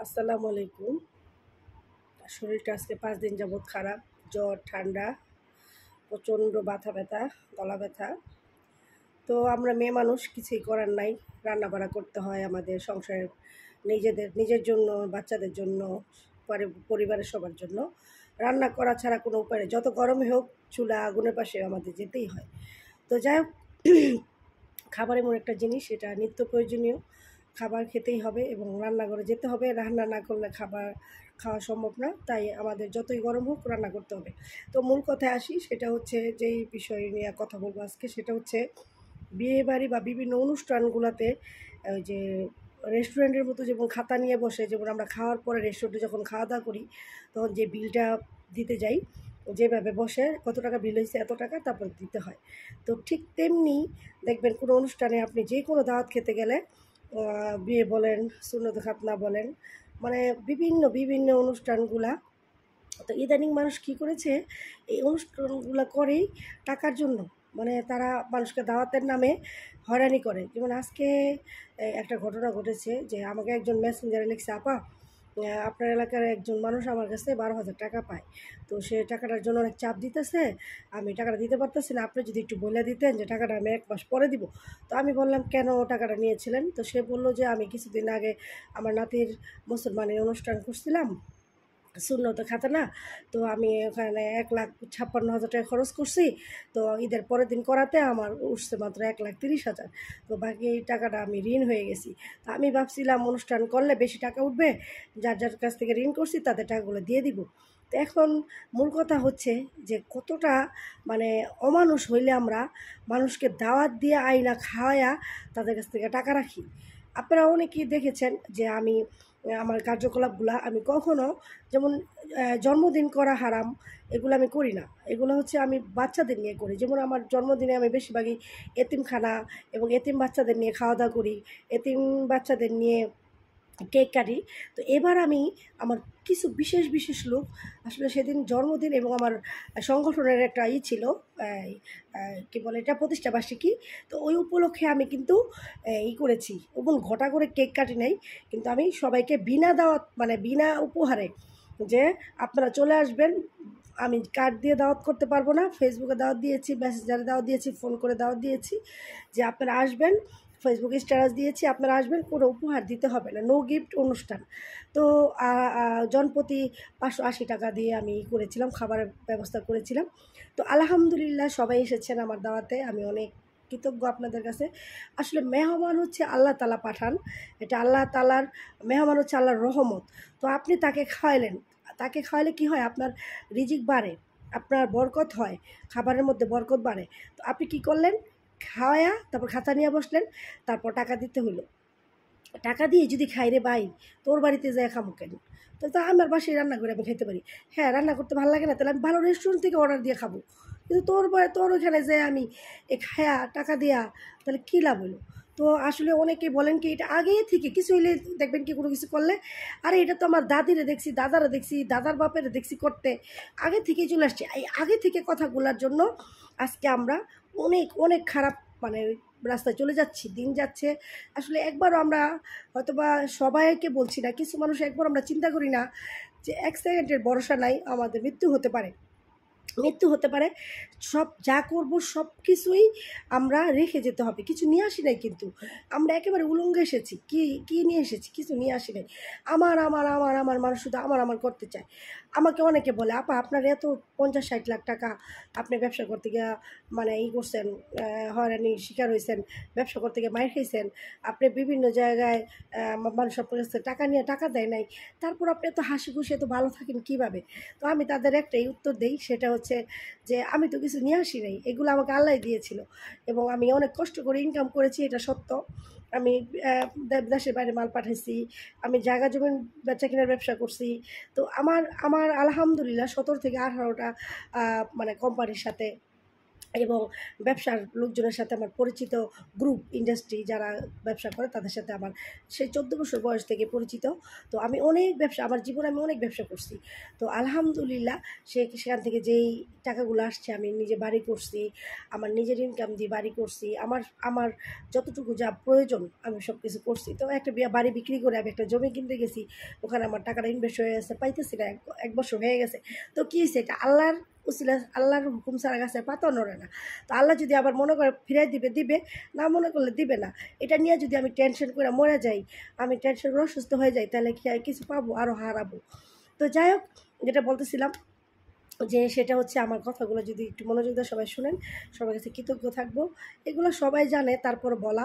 আসসালামু আলাইকুম। শরীরটা আজকে 5 দিন যাবৎ খারাপ। জ্বর, ঠান্ডা, প্রচণ্ড মাথা ব্যথা, গলা ব্যথা। তো আমরা মেয়ে মানুষ, কিছুই করার নাই। রান্নাবাড়া করতে হয় আমাদের সংসারের, নিজের জন্য, বাচ্চাদের জন্য, পরিবারের সবার জন্য। রান্না করা ছাড়া কোনো উপায় নেই। যত গরমই হোক, চুলা আগুনের পাশে আমাদের যেতেই হয়। তো যাই হোক, খাবার এমন একটা জিনিস, এটা নিত্য প্রয়োজনীয়। খাবার খেতেই হবে এবং রান্নাঘরে যেতে হবে। রান্না না করলে খাবার খাওয়া সম্ভব না। তাই আমাদের যতই গরম হোক, রান্না করতে হবে। তো মূল কথায় আসি, সেটা হচ্ছে যেই বিষয় নিয়ে কথা বলবো আজকে, সেটা হচ্ছে বিয়েবাড়ি বা বিভিন্ন অনুষ্ঠানগুলোতে ওই যে রেস্টুরেন্টের মতো যেমন খাতা নিয়ে বসে, যেমন আমরা খাওয়ার পরে রেস্টুরেন্টে যখন খাওয়া দাওয়া করি, তখন যে বিলটা দিতে যাই, যেভাবে বসে কত টাকা বিল হয়েছে এত টাকা, তারপর দিতে হয়। তো ঠিক তেমনি দেখবেন কোনো অনুষ্ঠানে আপনি যে কোনো দাওয়াত খেতে গেলে, বিয়ে বলেন, সুন্নত খাতনা বলেন, মানে বিভিন্ন বিভিন্ন অনুষ্ঠানগুলা, তো ইদানিং মানুষ কী করেছে, এই অনুষ্ঠানগুলো করেই টাকার জন্য। মানে তারা মানুষকে দাওয়াতের নামে হয়রানি করে। যেমন আজকে একটা ঘটনা ঘটেছে, যে আমাকে একজন মেসেঞ্জারে লিখছে, আপা আপনার এলাকার একজন মানুষ আমার কাছে 12,000 টাকা পায়। তো সে টাকাটার জন্য অনেক চাপ দিতেছে, আমি টাকাটা দিতে পারতেছি না, আপনি যদি একটু বলে দিতেন যে টাকাটা আমি 1 মাস পরে দিব। তো আমি বললাম, কেন টাকাটা নিয়েছিলেন? তো সে বলল যে আমি কিছুদিন আগে আমার নাতির মুসলমানের অনুষ্ঠান করছিলাম, সুন্নত খাতনা। তো আমি ওখানে 1,56,000 টাকা খরচ করছি। তো ঈদের পরের দিন করাতে আমার উঠছে মাত্র 1,30,000। তো বাকি টাকাটা আমি ঋণ হয়ে গেছি। তো আমি ভাবছিলাম অনুষ্ঠান করলে বেশি টাকা উঠবে, যার যার কাছ থেকে ঋণ করছি তাদের টাকাগুলো দিয়ে দিব। তো এখন মূল কথা হচ্ছে যে কতটা মানে অমানুষ হইলে আমরা মানুষকে দাওয়াত দিয়ে আইনা খাওয়ায়া তাদের কাছ থেকে টাকা রাখি। আপনারা অনেকেই দেখেছেন যে আমি আমার কার্যকলাপগুলা আমি কখনো, যেমন জন্মদিন করা হারাম, এগুলো আমি করি না। এগুলো হচ্ছে আমি বাচ্চাদের নিয়ে করি। যেমন আমার জন্মদিনে আমি বেশিরভাগই এতিমখানা এবং এতিম বাচ্চাদের নিয়ে খাওয়া দাওয়া করি, এতিম বাচ্চাদের নিয়ে কেক কাটি। তো এবার আমি আমার কিছু বিশেষ বিশেষ লোক, আসলে সেদিন জন্মদিন এবং আমার সংগঠনের একটা ছিল, কী বলে এটা, প্রতিষ্ঠাবার্ষিকী। তো ওই উপলক্ষে আমি কিন্তু করেছি, এবং ঘটা করে কেক কাটি নাই, কিন্তু আমি সবাইকে বিনা দাওয়াত, মানে বিনা উপহারে, যে আপনারা চলে আসবেন। আমি কার্ড দিয়ে দাওয়াত করতে পারবো না, ফেসবুকে দাওয়াত দিয়েছি, মেসেঞ্জারে দাওয়াত দিয়েছি, ফোন করে দাওয়াত দিয়েছি, যে আপনারা আসবেন। ফেসবুকে স্ট্যাটাস দিয়েছি, আপনারা আসবেন, কোনো উপহার দিতে হবে না, নো গিফট অনুষ্ঠান। তো জনপ্রতি 580 টাকা দিয়ে আমি করেছিলাম, খাবারের ব্যবস্থা করেছিলাম। তো আলহামদুলিল্লাহ সবাই এসেছেন আমার দাওয়াতে, আমি অনেক কৃতজ্ঞ আপনাদের কাছে। আসলে মেহমান হচ্ছে আল্লাহ তাআলা পাঠান, এটা আল্লাহ তাআলার মেহমান, হচ্ছে আল্লাহর রহমত। তো আপনি তাকে খাওয়াইলেন, তাকে খাওয়ালে কি হয়, আপনার রিজিক বাড়ে, আপনার বরকত হয়, খাবারের মধ্যে বরকত বাড়ে। তো আপনি কি করলেন, খাওয়ায়া তারপর খাতা নিয়ে বসলেন, তারপর টাকা দিতে হলো। টাকা দিয়ে যদি খাই রে ভাই, তোর বাড়িতে যায় খামো কেন? তো তা আমার বাসায় রান্না করে আমি খেতে পারি। হ্যাঁ, রান্না করতে ভালো লাগে না, তাহলে আমি ভালো রেস্টুরেন্ট থেকে অর্ডার দিয়ে খাবো। কিন্তু তোর ওখানে যে আমি খায়া টাকা দিয়া, তাহলে কী লাভ হলো? তো আসলে অনেকে বলেন কি, এটা আগে থেকে কিছু হইলে দেখবেন কি, কোনো কিছু করলে, আরে এটা তো আমার দাদিরে দেখছি, দাদারা দেখছি, দাদার বাপের দেখছি করতে, আগে থেকেই চলে আসছে। এই আগে থেকে কথাগুলোর জন্য আজকে আমরা অনেক অনেক খারাপ, মানে রাস্তায় চলে যাচ্ছি, দিন যাচ্ছে। আসলে একবারও আমরা, হয়তোবা সবাইকে বলছি না, কিছু মানুষ একবার আমরা চিন্তা করি না যে 1 সেকেন্ডের ভরসা নাই, আমাদের মৃত্যু হতে পারে, মৃত্যু হতে পারে। সব যা করব সব কিছুই আমরা রেখে যেতে হবে, কিছু নিয়ে আসি নাই, কিন্তু আমরা একেবারে উলঙ্গ এসেছি। কি নিয়ে এসেছি? কিছু নিয়ে আসি নাই। আমার আমার আমার আমার মানুষ শুধু আমার আমার করতে চায়। আমাকে অনেকে বলে, আপা আপনার এত 50-60 লাখ টাকা, আপনি ব্যবসা করতে গিয়ে মানে করছেন, হয়রানির শিকার হয়েছেন, ব্যবসা করতে গিয়ে মাইর খাইছেন, আপনি বিভিন্ন জায়গায় মানুষ আপনার কাছে টাকা নিয়ে টাকা দেয় নাই, তারপর আপনি এত হাসি খুশি এত ভালো থাকেন কীভাবে? তো আমি তাদের একটাই উত্তর দিই, সেটা হচ্ছে যে আমি তো কিছু নিয়ে আসি নাই, এগুলো আমাকে আল্লাহ দিয়েছিল, এবং আমি অনেক কষ্ট করে ইনকাম করেছি, এটা সত্য। আমি দেশের বাইরে মাল পাঠাইছি, আমি জায়গা জমি বেচা কেনার ব্যবসা করছি। তো আমার আমার আলহামদুলিল্লাহ 17 থেকে 18টা মানে কোম্পানির সাথে এবং ব্যবসার লোকজনের সাথে আমার পরিচিত গ্রুপ ইন্ডাস্ট্রি যারা ব্যবসা করে তাদের সাথে আমার সেই 14 বছর বয়স থেকে পরিচিত। তো আমি অনেক ব্যবসা আমার জীবনে আমি অনেক ব্যবসা করছি। তো আলহামদুলিল্লাহ সেখান থেকে যেই টাকাগুলো আসছে আমি নিজে বাড়ি করছি, আমার নিজের ইনকাম দিয়ে বাড়ি করছি, আমার আমার যতটুকু যা প্রয়োজন আমি সব কিছু করছি। তো একটা বাড়ি বিক্রি করে আমি একটা জমি কিনতে গেছি, ওখানে আমার টাকাটা ইনভেস্ট হয়ে গেছে, পাইতেছি না, এক বছর হয়ে গেছে। তো কী হয়েছে, এটা আল্লাহর উসিলা, আল্লাহর হুকুম ছাড়া গাছের পাতাও নড়ে না। তো আল্লাহ যদি আবার মনে করে ফিরাই দিবে দিবে, না মনে করলে দিবে না। এটা নিয়ে যদি আমি টেনশন করে মরে যাই, আমি টেনশন করে অসুস্থ হয়ে যাই, তাহলে কি আর কিছু পাবো? আরও হারাবো। তো যাই হোক, যেটা বলতেছিলাম যে সেটা হচ্ছে আমার কথাগুলো যদি একটু মনোযোগ দিয়ে সবাই শুনেন, সবার কাছে কৃতজ্ঞ থাকবো। এগুলো সবাই জানে, তারপর বলা।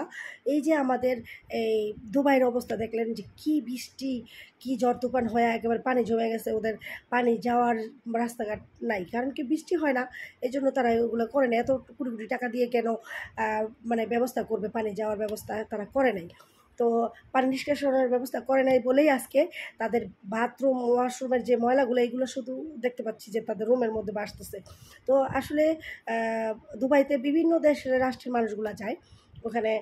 এই যে আমাদের এই দুবাইয়ের অবস্থা দেখলেন যে কী বৃষ্টি, কী ঝড় তুফান হয়ে একেবারে পানি জমে গেছে, ওদের পানি যাওয়ার রাস্তাঘাট নাই, কারণ কি বৃষ্টি হয় না, এই জন্য তারা ওগুলো করে না। এত কোটি কোটি টাকা দিয়ে কেন মানে ব্যবস্থা করবে, পানি যাওয়ার ব্যবস্থা তারা করে নাই। তো পানি নিষ্কাশনের ব্যবস্থা করে নাই বলেই আজকে তাদের বাথরুম ওয়াশরুমের যে ময়লাগুলো এইগুলো শুধু দেখতে পাচ্ছি যে তাদের রুমের মধ্যে বাসতেছে। তো আসলে দুবাইতে বিভিন্ন দেশের রাষ্ট্রের মানুষগুলো যায়, ওখানে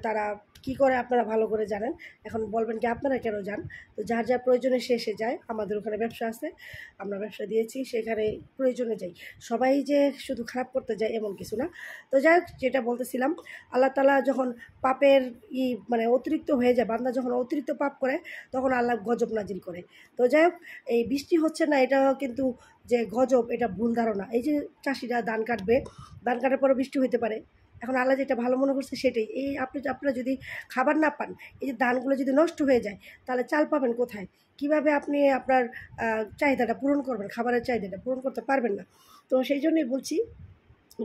তারা কি করে আপনারা ভালো করে জানেন। এখন বলবেন কি আপনারা কেন যান? তো যার যার প্রয়োজনে সে যায়। আমাদের ওখানে ব্যবসা আছে, আমরা ব্যবসা দিয়েছি, সেখানে প্রয়োজনে যাই। সবাই যে শুধু খারাপ করতে যায় এমন কিছু না। তো যাই হোক, যেটা বলতেছিলাম, আল্লাহ তাআলা যখন পাপের মানে অতিরিক্ত হয়ে যায়, বান্দা যখন অতিরিক্ত পাপ করে তখন আল্লাহ গজব নাজিল করে। তো যাই হোক, এই বৃষ্টি হচ্ছে না এটা কিন্তু যে গজব, এটা ভুল ধারণা। এই যে চাষিরা ধান কাটবে, ধান কাটার পরে বৃষ্টি হতে পারে, এখন আল্লাহ যেটা ভালো মনে করছে সেটাই। এই আপনারা যদি খাবার না পান, এই যে ধানগুলো যদি নষ্ট হয়ে যায়, তাহলে চাল পাবেন কোথায়? কিভাবে আপনি আপনার চাহিদাটা পূরণ করবেন? খাবারের চাহিদাটা পূরণ করতে পারবেন না। তো সেই জন্যই বলছি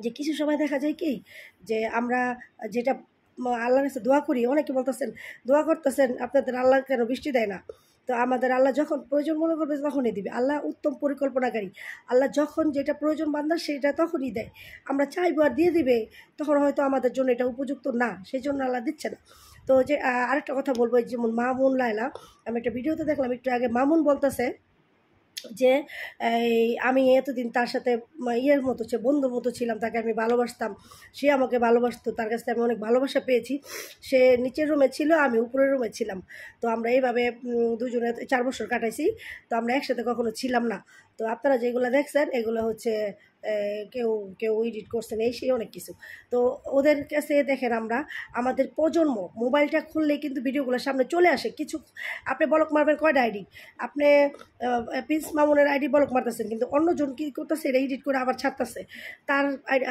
যে কিছু সময় দেখা যায় কি, যে আমরা যেটা আল্লাহর কাছে দোয়া করি, অনেকে বলতেছেন দোয়া করতেছেন আপনাদের আল্লাহ কেন বৃষ্টি দেয় না? তো আমাদের আল্লাহ যখন প্রয়োজন মনে করবে তখনই দিবে। আল্লাহ উত্তম পরিকল্পনাকারী। আল্লাহ যখন যেটা প্রয়োজন বান্দার সেটা তখনই দেয়। আমরা চাইবো আর দিয়ে দিবে, তখন হয়তো আমাদের জন্য এটা উপযুক্ত না, সেই জন্য আল্লাহ দিচ্ছে না। তো যে আরেকটা কথা বলবো, যেমন মামুন লায়লা, আমি একটা ভিডিওতে দেখলাম একটু আগে, মামুন বলতেছে যে এই আমি এতদিন তার সাথে ইয়ের মতো বন্ধুর মতো ছিলাম, তাকে আমি ভালোবাসতাম, সে আমাকে ভালোবাসতো, তার কাছ থেকে আমি অনেক ভালোবাসা পেয়েছি। সে নিচের রুমে ছিল, আমি উপরের রুমে ছিলাম। তো আমরা এইভাবে দুজনে 4 বছর কাটাইছি। তো আমরা একসাথে কখনো ছিলাম না। তো আপনারা যেগুলো দেখছেন এগুলো হচ্ছে কেউ কেউ এডিট করছেন, এই সেই অনেক কিছু। তো ওদের কাছে দেখেন, আমাদের প্রজন্ম মোবাইলটা খুললেই কিন্তু ভিডিওগুলো সামনে চলে আসে। কিছু আপনি বলক মারবেন কয়টা আইডি, আপনি প্রিন্স মামুনের আইডি বলক মারতেছেন, কিন্তু অন্যজন কী করতেছে, এটা এডিট করে আবার ছাড়তেছে। তার আইডি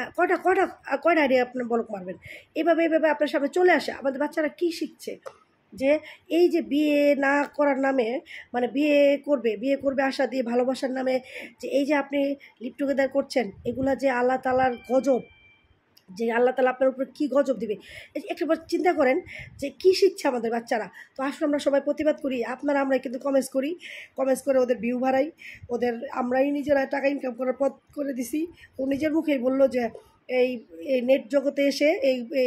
কয়টা আইডি আপনি বলক মারবেন? এভাবে আপনার সামনে চলে আসে। আমাদের বাচ্চারা কী শিখছে, যে এই যে বিয়ে না করার নামে, মানে বিয়ে করবে আশা দিয়ে ভালোবাসার নামে, যে এই যে আপনি লিভ টুগেদার করছেন, এগুলা যে আল্লাহ তাআলার গজব, যে আল্লাহ তাআলা আপনার উপরে কী গজব দিবে। একটাবার চিন্তা করেন যে কী শিখছে আমাদের বাচ্চারা। তো আসলে আমরা সবাই প্রতিবাদ করি, আমরা কিন্তু কমেন্টস করে ওদের ভিউ বাড়াই, আমরাই নিজেরা টাকা ইনকাম করার পথ করে দিছি। ও নিজের মুখেই বললো যে এই নেট জগতে এসে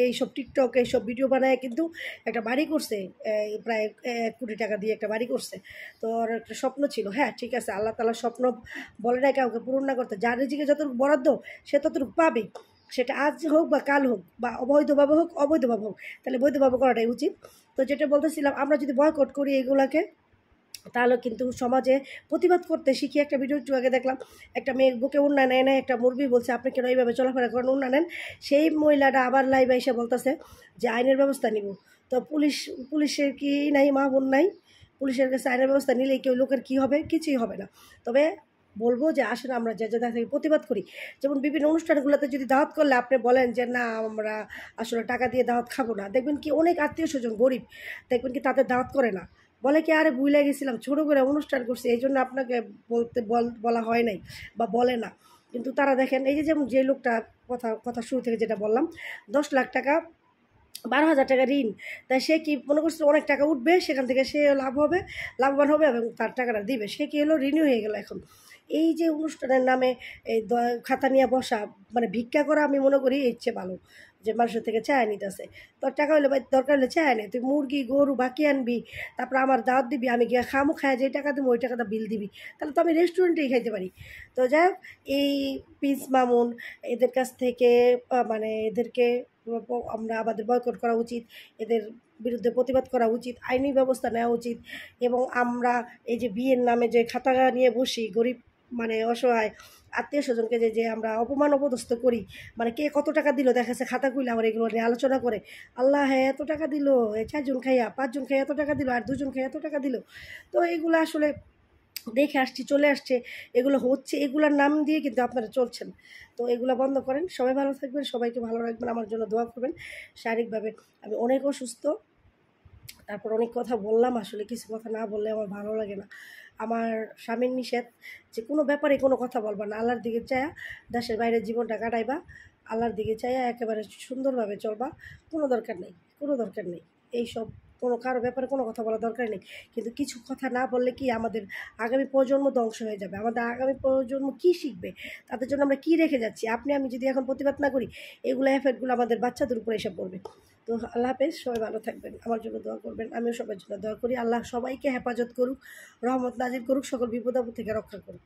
এইসব টিকটক এইসব ভিডিও বানায় কিন্তু একটা বাড়ি করছে, প্রায় 1 কোটি টাকা দিয়ে একটা বাড়ি করছে। তো ওর একটা স্বপ্ন ছিল। হ্যাঁ, ঠিক আছে, আল্লাহ তাআলার স্বপ্ন বলে না কাউকে পূরণ না করতে। যার রিজিকে যতটুকু বরাদ্দ সে ততটুকু পাবে, সেটা আজ হোক বা কাল হোক, বা অবৈধভাবে হোক অবৈধভাবে হোক, তাহলে বৈধভাবে করাটাই উচিত। তো যেটা বলতেছিলাম, আমরা যদি বয়কট করি এগুলাকে, তাহলে কিন্তু সমাজে প্রতিবাদ করতে শিখি। একটা ভিডিও একটু আগে দেখলাম, একটা মেয়ে বুকে ওড়না নেয় না, একটা মুরগি বলছে আপনি কেন এইভাবে চলাফেরা করেন, ওড়না নেন। সেই মহিলাটা আবার লাইভে এসে বলতেছে যে আইনের ব্যবস্থা নিব। তো পুলিশের কি নাই, মা বোন নাই? পুলিশের কাছে আইনের ব্যবস্থা নিলেই কেউ লোকের কী হবে? কিছুই হবে না। তবে বলবো যে আসলে আমরা যে জায়গা থেকে প্রতিবাদ করি, যেমন বিভিন্ন অনুষ্ঠানগুলোতে যদি দাওয়াত করলে আপনি বলেন যে না আমরা আসলে টাকা দিয়ে দাওয়াত খাবো না, দেখবেন কি অনেক আত্মীয় স্বজন গরিব, দেখবেন কি তাদের দাওয়াত করে না, বলে কি আরে ভুলে গেছিলাম, ছোটো করে অনুষ্ঠান করছি, এই জন্য আপনাকে বলা হয় নাই বা বলে না। কিন্তু তারা দেখেন, এই যে যেমন যে লোকটা কথা শুরু থেকে যেটা বললাম, 10 লাখ টাকা 12,000 টাকা ঋণ, তাই সে কি মনে করছিল অনেক টাকা উঠবে, সেখান থেকে সে লাভবান হবে এবং তার টাকাটা দিবে। সে কি হলো, ঋণই হয়ে গেল। এখন এই যে অনুষ্ঠানের নামে এই খাতা নিয়ে বসা, মানে ভিক্ষা করা, আমি মনে করি এর চেয়ে ভালো। যে মানুষের থেকে চায় নিতেছে। তোর টাকা হলে ভাই দরকার হলে চায় নে, তুই মুরগি গরু বাকি আনবি, তারপর আমার দাওয়াত দিবি, আমি গিয়ে খামো, খায় যে টাকা দেবো ওই টাকাটা বিল দিবি, তাহলে তো আমি রেস্টুরেন্টেই খাইতে পারি। তো যাই হোক, এই প্রিন্স মামুন এদের কাছ থেকে মানে এদেরকে আমরা আমাদের বয়কট করা উচিত, এদের বিরুদ্ধে প্রতিবাদ করা উচিত, আইনি ব্যবস্থা নেওয়া উচিত। এবং আমরা এই যে বিয়ের নামে যে খাতা নিয়ে বসি, গরিব মানে অসহায় আত্মীয় স্বজনকে যে যে আমরা অপমান অপদস্থ করি, মানে কে কত টাকা দিল দেখা যাচ্ছে খাতা খুলে আমার এগুলো নিয়ে আলোচনা করে, আল্লাহ হ্যাঁ এত টাকা দিল, 4 জন খাইয়া 5 জন খাইয়া এত টাকা দিল, আর 2 জন খাইয়া এত টাকা দিল। তো এগুলো আসলে দেখে আসছি, চলে আসছে, এগুলো হচ্ছে, এগুলোর নাম দিয়ে কিন্তু আপনারা চলছেন। তো এগুলো বন্ধ করেন। সবাই ভালো থাকবেন, সবাইকে ভালো রাখবেন, আমার জন্য দোয়া করবেন। শারীরিকভাবে আমি অনেক অসুস্থ, তারপর অনেক কথা বললাম, আসলে কিছু কথা না বললে আমার ভালো লাগে না। আমার স্বামীর নিষেধ যে কোনো ব্যাপারে কোনো কথা বলবা না, আল্লাহর দিকে চায়া দেশের বাইরে জীবনটা কাটাইবা, আল্লাহর দিকে চায়া একেবারে সুন্দরভাবে চলবা। কোনো দরকার নেই, কোনো দরকার নেই এইসব, কোনো কারো ব্যাপারে কোনো কথা বলার দরকার নেই। কিন্তু কিছু কথা না বললে কি আমাদের আগামী প্রজন্ম ধ্বংস হয়ে যাবে, আমাদের আগামী প্রজন্ম কী শিখবে, তাদের জন্য আমরা কী রেখে যাচ্ছি। আপনি আমি যদি এখন প্রতিবাদ না করি, এগুলো এফেক্টগুলো আমাদের বাচ্চাদের উপরে এসে পড়বে। তো আল্লাহ হাফেজ, সবাই ভালো থাকবেন, আমার জন্য দোয়া করবেন, আমিও সবার জন্য দোয়া করি। আল্লাহ সবাইকে হেফাজত করুক, রহমত নাজিল করুক, সকল বিপদ আপদ থেকে রক্ষা করুক।